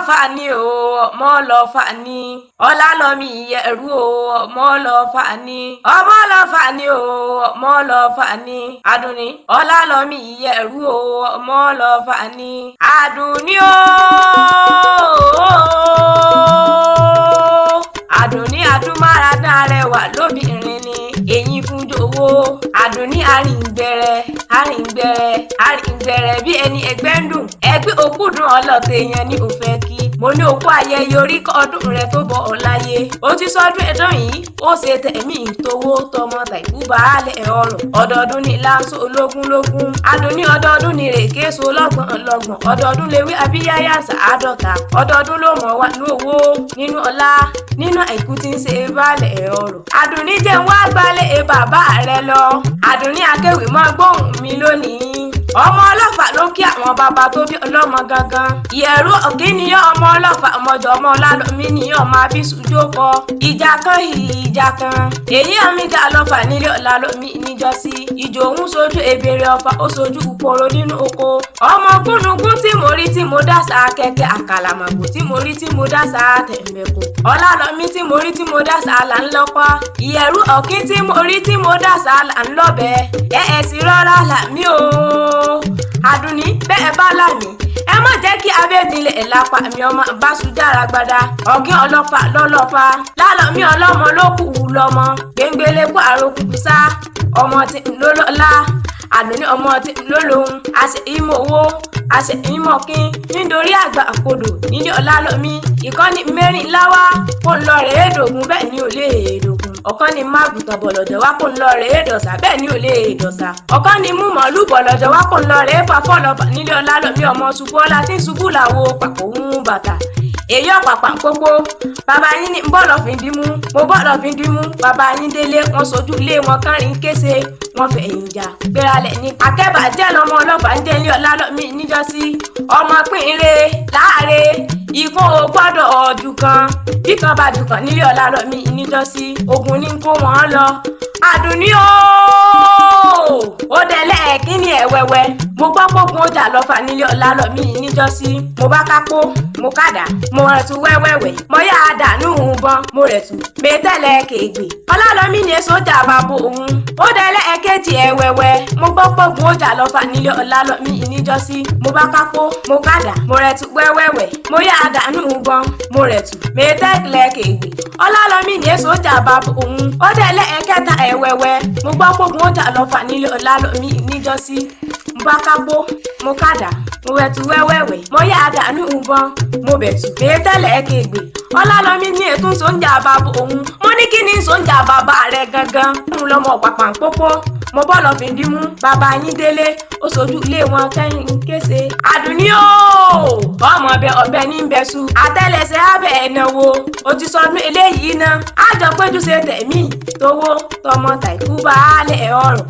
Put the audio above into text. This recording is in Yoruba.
fani o ọmọ lọ fani Ọlálọ́mí ìyẹ̀rú o ọmọ lọ fani o ọmọ lọ fani Àdùnní Ọlálọ́mí ìyẹ̀rú o ọmọ lọ fani Àdùnní o Àdùnní adúmáradán arẹwà lóbìnrin ni èyí fún jòwó Àdùnní arìngbẹ̀rẹ̀ bí ẹni ẹgbẹ́ ń dùn ẹgbẹ́ òkúdùn ọlọ́tẹ̀ èèyàn ní òfẹ́ kí mo ní òkú ayẹyẹ orí ọdún rẹ tó bọ̀ ọ́ láyé ó ti sọdún ẹ̀dán yìí ó ṣe tẹ̀mí ìtòwó tọmọ tàìkú baálẹ̀ ọrọ̀ ọdọọdún ní láńsó ológúnlógún Àdùnní ọdọọdún ní rèké so lọ́gbọ̀n ọdọọdún lewé abíyáyá sàádọ́ta ọdọọdún ló mọ̀ wá ní owó nínú ọlá nínú àìkú tí ń ṣe baálẹ̀ ọrọ̀ Àdùnní jẹ́ wá gbalẹ̀ bàbá rẹ lọ Àdùnní akéwì mọ́ gbóhùn mi lónìí ọmọ ọlọ́fà ló kí àwọn bàbá tó bí ọlọ́mọ gangan ìyẹ̀rú ọ̀kíníyàn ọmọ ọlọ́fà ọmọjọ ọmọ Ọlálọ́mí ní ọmọ abísùjókọ ìjà kan èyí àmìjà lọ́fà nílé Ọlálọ́mí níjọ́sí ìjò òun sojú èbèrè ọfà ó sojú ìpòrò nínú oko ọmọ gúnugún tí mo rí tí mo dásà kẹ̀kẹ́ àkàlàmàgbò tí mo rí tí mo dásà tẹ̀m̀bẹ̀kọ Ọlálọ́mí tí mo rí tí mo dásà là ń lọ́pá ìyẹ̀rú ọ̀kín tí mo rí tí mo dásà là ń lọ́bẹ̀ ẹ̀ sì rọra làmí o Àdùnní bẹ́ẹ̀ bá lámì ẹ má jẹ́ kí abẹ́dínlẹ̀ ẹ̀ lápá mi ọmọ báṣujára gbada ọ̀gín ọlọ́fà lọ́lọ́fà Lálọ́mí ọlọ́mọ ló kù lọ́mọ gbẹ̀ngbẹ̀lẹ̀ kó àròkù sá ọmọ tí ń lọ́lọ́lá Àdùnní ọmọ tí ń lọ́lọ́hún àṣẹ ìmọ̀ owó àṣẹ ìmọ̀ kín nítorí àgbà àkodò nílé Ọlálọ́mí ìkọ́ni mẹ́rìnlá wá kó ń lọ rèé dògún bẹ́ẹ̀ ni ò lè dògún ọ̀kan ni mágùtàn bọ̀lọ̀jọ̀ wá kó ń lọ rèé dọ̀sà bẹ́ẹ̀ ni ò lè dọ̀sà ọ̀kan ni mú màálù bọ̀lọ̀jọ̀ wá kó ń lọ rèé fa fọ́lọ́fà nílé Ọlálọ́mí ọmọ Ṣubúọlá tí ń ṣubú làwo pàpọ̀ ń bàtà èyí ọ̀pàpà pópó bàbá yín ní bọ́ọ̀lọ̀ fi dìmú mo bọ́ọ̀lọ̀ fi dìmú bàbá yín délé wọn sojú ilé wọn kánrin kése wọn fẹ̀yìn jà gbéralẹ̀ ní akẹ́bà jẹ́ lọ́mọ ọlọ́fà ń délé Ọlálọ́mí níjọ́sí ọmọ pínre láàre ikú ò gbọ́dọ̀ ọ̀jù kan bí kan bá jù kan nílé Ọlálọ́mí níjọ́sí ogun ní kó wọn lọ Àdùnní ó dẹ̀lẹ́ kíní ẹ̀wẹ̀wẹ̀ mo gbọ́ pógun ọjà lọ́fà nílé Ọlálọ́mí níjọ́sí mo bá kápó mo kàdá mo rẹ̀ tún wẹ́wẹ́wẹ́ mo yá àdánù bọ́n mo rẹ̀ tún mẹ́tẹ́lẹ̀ kéègbè Ọlálọ́mí ní sójà bàbá òun ó dẹ̀lẹ́ ẹ̀kejì ẹ̀wẹ̀wẹ̀ mo gbọ́ pógun ọjà lọ́fà nílé Ọlálọ́mí níjọ́sí mo bá kápó mo kàdá mo rẹ̀ tún wẹ́wẹ́wẹ́ mo yá àdánù bọ́n mo rẹ̀ tún mẹ́tẹ́lẹ̀ kéègbè Ọlálọ́mí ní sójà bàbá òun ó dẹ̀lẹ́ ẹ̀kẹta ẹ̀wẹ̀wẹ̀ mo gbọ́ pógun ọjà lọ́fà nílé Ọlálọ́mí níjọ́sí mo bá kápó mo kàdá mo rẹ̀ tún wẹ́wẹ́wẹ́ mo yá àdánù bọ́n mo bẹ̀tù mẹ́tẹ́lẹ̀ kéègbè Ọlálọ́mí ní ètò sóúnjà bàbá òun mo ní kí ni sóúnjà bàbá rẹ̀ gangan òun lọmọ pàpà ń pópó mo bọ́ọ̀lọ̀ fi dìmú bàbá yín délé ó sojú ilé wọn kẹ́yìn kése Àdùnní ọmọ ọbẹ̀ ní bẹ́sù àtẹ́lẹsẹ̀ abẹ́ ẹ̀nàwó ó ti sọdún eléyìí náà àjọ péjú ṣe tẹ̀mí tówó tọmọ tàìkú baálẹ̀ ọrọ̀.